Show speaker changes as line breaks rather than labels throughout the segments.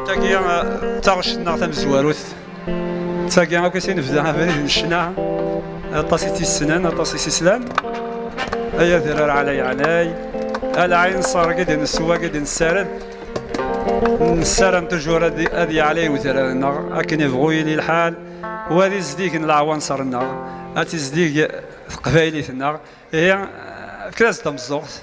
تاكي تاغشنا تمزواروث تاكي هاكا سينفدا فريد الشنع طاسيتي السنان طاسيتي سلام ايا ذرار علي العين صار قد نسوا قد نسارد نسارم تجور هذه علي وثرنا اكن يبغوا لي الحال وهذه زديك العوان صرنا هاتي زديك قبايليتنا هي كراس تمزوغت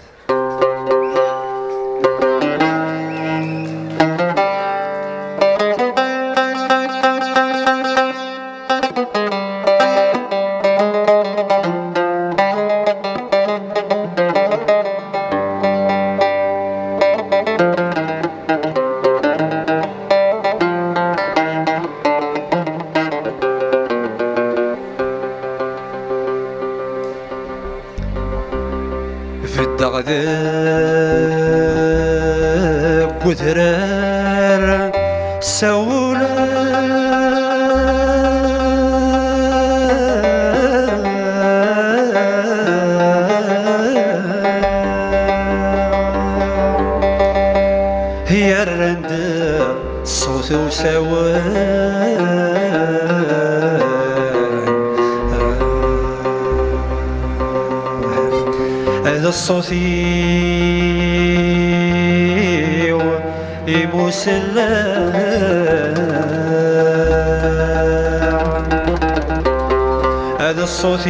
وثرار سولا هي الرند صوت وسوان هذا الصوتي مسلم هذا الصوت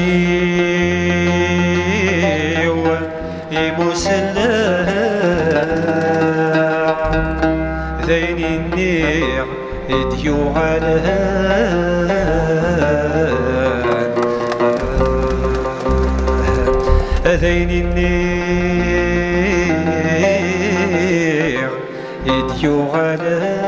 مسلم ذين النير يديو على ذين النير يديو على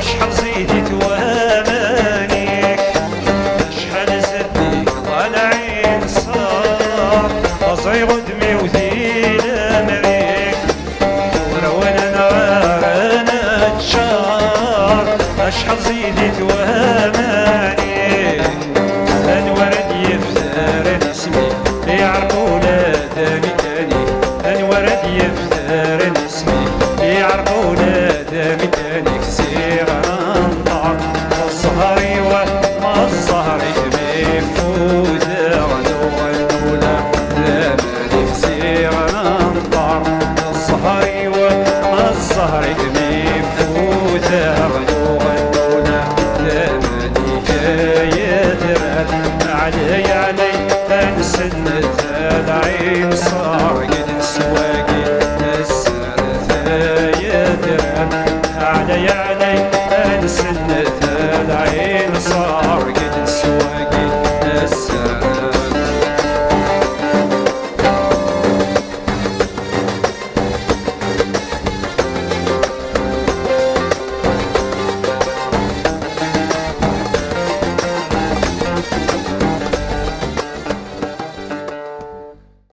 أشحال زيدت وأمانيك أشحال زدت
شحال زيدت واماني الورد يفتر اسمي يعرفوا ولاد مكاني الورد يفتر اسمي يعرفوا ولاد مكاني كسير انطر الصهري وما الصهري بيفوز غنولا زماني كسير انطر الصهري وما الصهري بيفوز غنولا زماني كيدرال علي انسنت العين صار قد سواقي السنة يدرال علي انسنت